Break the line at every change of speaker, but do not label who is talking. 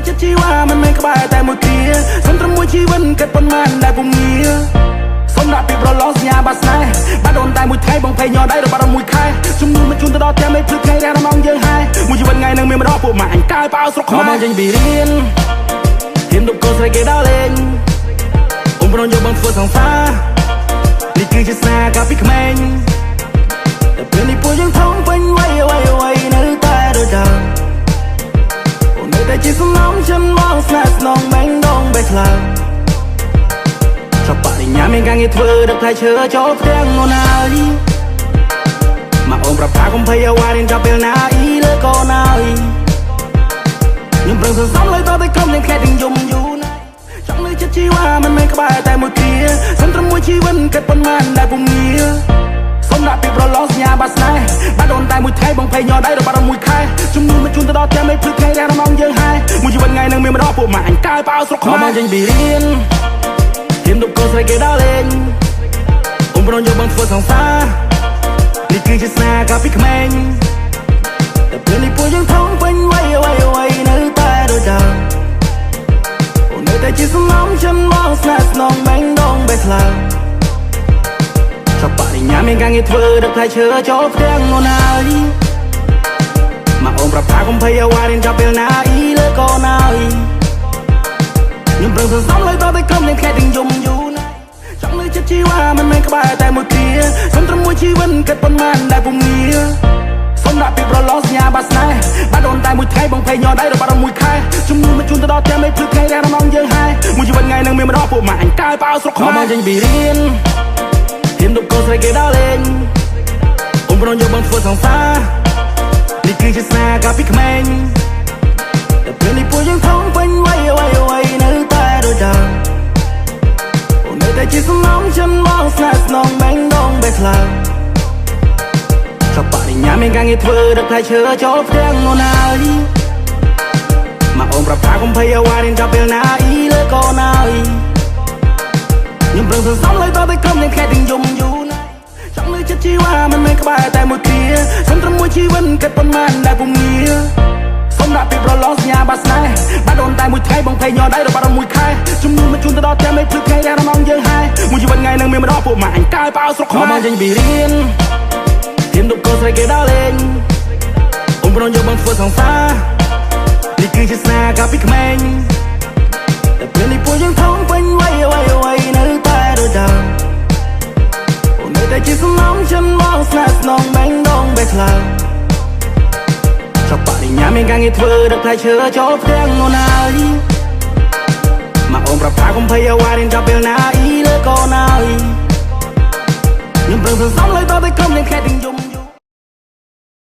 ចិត្តជីវ៉ាមិនមែនក្បែរតែមួយគ្រាសុំត្រឹមមួយជីវិតគិតប៉ុន្មានដែលពុំងារសុំដាក់ពីប្រឡងសញ្ញាបាត់ស្នេហ៍បាត់អូនតែមួយថ្ងៃបងភ័យញ័រដៃរបស់មួយខែជំនួសមកជូនទៅដល់តែមិនភ្លឺថ្ងៃរះរំងយើងហើយមួយជីវិតថ្ងៃនឹងមានម្ដងពួកម៉ាក់អញកាយប៉ៅស្រុកខ្មែរមកចេញពីរៀនហ៊ានដប់កូនស្រីគេដល់លេងអូនប្រងយកបងធ្វើសង្សារនេះគឺជាស្នេហ៍កាលពីក្មេងតែពេលនេះពួកយើងធំពេញវ័យនៅតែដូចដើមអូននៅតែជាសំណងฉันមកស្នេហ៍ស្នងបែងដងបែកខ្លាំងចាប់បរិញ្ញាមានការងារធ្វើដឹកផ្លែឈើចូលផ្ទាំងអូនហើយមកអូនប្រាប់ថាកុំភ័យអ្វីរៀនចាប់ពេលណាអ៊ីលើកូនហើយខ្ញុំប្រឹងសន្សំលើតតែក្រុមនឹងខែទាំងយំយូរណាស់ចង់លើចិត្តជីវ៉ាមិនមែនក្បែរតែមួយគ្រាសុំត្រឹមមួយជីវិតគិតប៉ុន្មានដែលពុំងារសុំដាក់ពីប្រឡងសញ្ញាបាត់ស្នេហ៍បាត់អូនតែមួយថ្ងៃបងភ័យញ័រដៃរបស់មួយខែជំនួសមកជូនទៅដល់តែមិនភ្លឺថ្ងៃរះរំងយើងហើយមួយជីវិតថ្ងៃនឹងមានម្ដងពួកម៉ាក់អញកាយប៉ៅស្រុកខ្មែរមកចេញពីរៀនហ៊ានដប់កូនស្រីគេដល់លេងអូនប្រងយកបងធ្វើសង្សារនេះគឺជាស្នេហ៍កាលពីក្មេងតែពេលនេះពួកយើងធំពេញវ័យនៅតែដូចដើមអូននៅតែជាសំណងฉันមកស្នេហ៍ស្នងបែងដងបែកខ្លាំងចាប់បរិញ្ញាមានការងារធ្វើដឹកផ្លែឈើចូលផ្ទាំងអូនហើយមកអូនប្រាប់ថាកុំភ័យអ្វីរៀនចាប់ពេលណាអ៊ីលើកូនហើយខ្ញុំប្រឹងសន្សំលើតតែក្រុមនឹងខែទាំងយំយូរណាស់ចង់លើចិត្តជីវ៉ាមិនមែនក្បែរតែមួយគ្រាសុំត្រឹមមួយជីវិតគិតប៉ុន្មានដែលពុំងារសុំដាក់ពីប្រឡងសញ្ញាបាត់ស្នេហ៍បាត់អូនតែមួយថ្ងៃបងភ័យញ័រដៃរបស់មួយខែជំនួសមកជូនទៅដល់តែមិនភ្លឺថ្ងៃរះរំងយើងហើយមួយជីវិតថ្ងៃនឹងមានម្ដងពួកម៉ាក់អញកាយប៉ៅស្រុកខ្មែរមកចេញពីរៀនហ៊ានដប់កូនស្រីគេដល់លេងអូនប្រងយកបងធ្វើសង្សារនេះគឺជាស្នេហ៍កាលពីក្មេងតែពេលនេះពួកយើងធំពេញវ័យនៅតែដូចដើមអូននៅតែជាសំណងฉันមកស្នេហ៍ស្នងបែងដងបែកខ្លាំងចាប់បរិញ្ញាមានការងារធ្វើដឹកផ្លែឈើចូលផ្ទាំងអូនហើយមកអូនប្រាប់ថាកុំភ័យអ្វីរៀនចាប់ពេលណាអ៊ីលើកូនហើយខ្ញុំប្រឹងសន្សំលើតតែក្រុមនឹងខែទាំងយំយូរណាស់ចង់លើចិត្តជីវ៉ាមិនមែនក្បែរតែមួយគ្រាសុំត្រឹមមួយជីវិតគិតប៉ុន្មានដែលពុំងារសុំដាក់ពីប្រឡងសញ្ញាបាត់ស្នេហ៍បាត់អូនតែមួយថ្ងៃបងភ័យញ័រដៃរបស់មួយខែជំនួសមកជូនទៅដល់តែមិនភ្លឺថ្ងៃរះរំងយើងហើយមួយជីវិតថ្ងៃនឹងមានម្ដងពួកម៉ាក់អញកាយប៉ៅស្រុកខ្មែរមកចេញពីរៀនហ៊ានដប់កូនស្រីគេដល់លេងអូនប្រងយកបងធ្វើសង្សារនេះគឺជាស្នេហ៍កាលពីក្មេងតែពេលនេះពួកយើងធំពេញវ័យនៅតែដូចដើមអូននៅតែជាសំណងฉันមកស្នេហ៍ស្នងបែងដងបែកខ្លាំងចាប់បរិញ្ញាមានការងារធ្វើដឹកផ្លែឈើចូលផ្ទាំងអូនហើយមកអូនប្រាប់ថាកុំភ័យអ្វីរៀនចាប់ពេលណាអ៊ីលើកូនហើយខ្ញុំប្រឹងសន្សំលើតតែក្រុមនឹងខែទាំងយំ